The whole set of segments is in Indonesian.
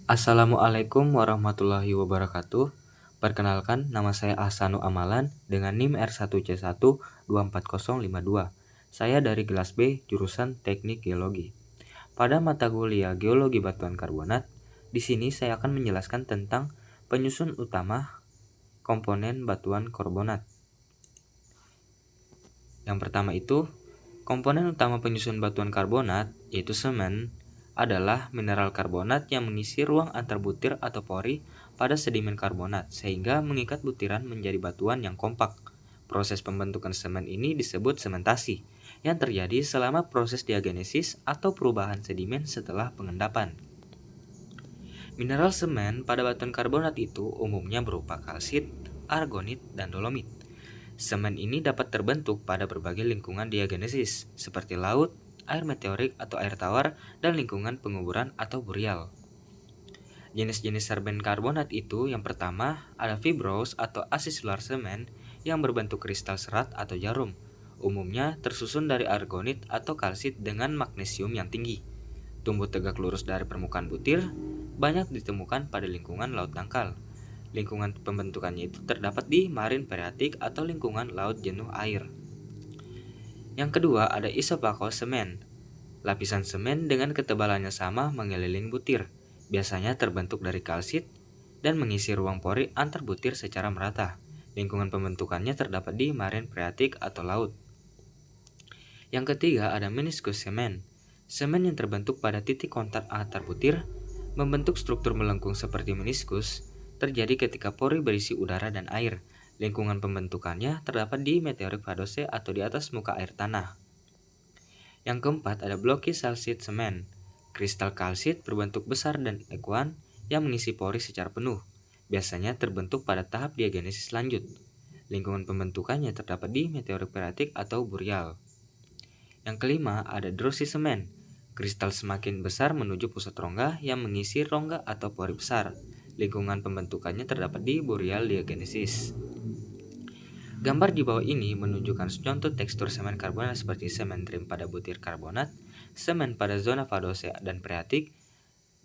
Assalamualaikum warahmatullahi wabarakatuh. Perkenalkan, nama saya Ahsanu Amalan dengan NIM R1C1240052. Saya dari kelas B, jurusan Teknik Geologi. Pada mata kuliah Geologi Batuan Karbonat, di sini saya akan menjelaskan tentang penyusun utama komponen batuan karbonat. Yang pertama itu, komponen utama penyusun batuan karbonat, yaitu semen, adalah mineral karbonat yang mengisi ruang antar butir atau pori pada sedimen karbonat sehingga mengikat butiran menjadi batuan yang kompak. Proses pembentukan semen ini disebut sementasi yang terjadi selama proses diagenesis atau perubahan sedimen setelah pengendapan. Mineral semen pada batuan karbonat itu umumnya berupa kalsit, argonit, dan dolomit. Semen ini dapat terbentuk pada berbagai lingkungan diagenesis, seperti laut, air meteorik atau air tawar, dan lingkungan penguburan atau burial. Jenis-jenis semen karbonat itu yang pertama ada fibrous atau acidular semen yang berbentuk kristal serat atau jarum. Umumnya tersusun dari argonit atau kalsit dengan magnesium yang tinggi. Tumbuh tegak lurus dari permukaan butir, banyak ditemukan pada lingkungan laut dangkal. Lingkungan pembentukannya itu terdapat di marin phreatic atau lingkungan laut jenuh air. Yang kedua ada isopakos semen. Lapisan semen dengan ketebalannya sama mengeliling butir, biasanya terbentuk dari kalsit dan mengisi ruang pori antar butir secara merata. Lingkungan pembentukannya terdapat di marin phreatic atau laut. Yang ketiga ada meniskus semen. Semen yang terbentuk pada titik kontak antar butir membentuk struktur melengkung seperti meniskus terjadi ketika pori berisi udara dan air. Lingkungan pembentukannya terdapat di meteorik vadose atau di atas muka air tanah. Yang keempat ada blocky calcite semen. Kristal kalsit berbentuk besar dan ekuan yang mengisi pori secara penuh. Biasanya terbentuk pada tahap diagenesis lanjut. Lingkungan pembentukannya terdapat di meteorik phreatic atau burial. Yang kelima ada drosy semen. Kristal semakin besar menuju pusat rongga yang mengisi rongga atau pori besar. Lingkungan pembentukannya terdapat di burial diagenesis. Gambar di bawah ini menunjukkan contoh tekstur semen karbonat seperti semen trim pada butir karbonat, semen pada zona vadose dan phreatic,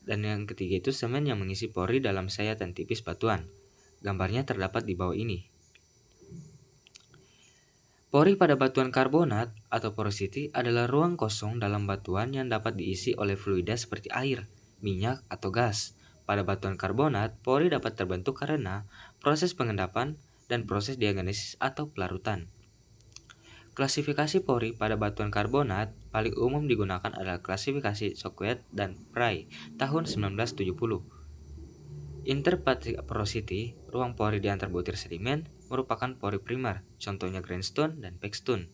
dan yang ketiga itu semen yang mengisi pori dalam sayatan tipis batuan. Gambarnya terdapat di bawah ini. Pori pada batuan karbonat atau porosity adalah ruang kosong dalam batuan yang dapat diisi oleh fluida seperti air, minyak, atau gas. Pada batuan karbonat, pori dapat terbentuk karena proses pengendapan dan proses diagenesis atau pelarutan. Klasifikasi pori pada batuan karbonat paling umum digunakan adalah klasifikasi Shockwave dan Pry tahun 1970. Interfacial porosity, ruang pori di antar butir sedimen, merupakan pori primer, contohnya grindstone dan pegstone.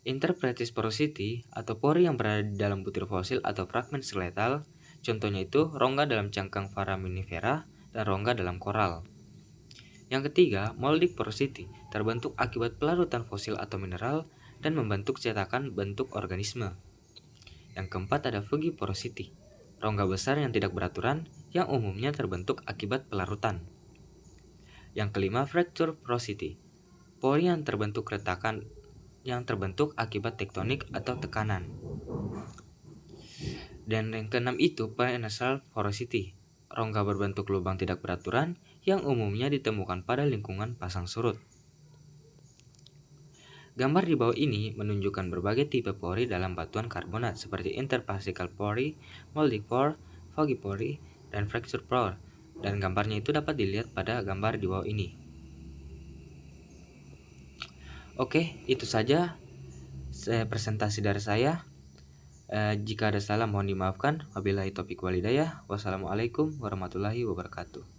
Interfacial porosity atau pori yang berada di dalam butir fosil atau fragmen skeletal, contohnya itu rongga dalam cangkang foraminifera dan rongga dalam koral. Yang ketiga, moldic porosity, terbentuk akibat pelarutan fosil atau mineral dan membentuk cetakan bentuk organisme. Yang keempat ada fugi porosity, rongga besar yang tidak beraturan yang umumnya terbentuk akibat pelarutan. Yang kelima, fracture porosity, pori yang terbentuk retakan yang terbentuk akibat tektonik atau tekanan. Dan yang keenam itu penasal porosity, rongga berbentuk lubang tidak beraturan yang umumnya ditemukan pada lingkungan pasang surut. Gambar di bawah ini menunjukkan berbagai tipe pori dalam batuan karbonat seperti interfacial pori, moldic pore, foggy pore, dan fracture pore. Dan gambarnya itu dapat dilihat pada gambar di bawah ini. Oke, itu saja presentasi dari saya. Jika ada salah mohon dimaafkan. Wabillahi taufiq walhidayah. Wassalamualaikum warahmatullahi wabarakatuh.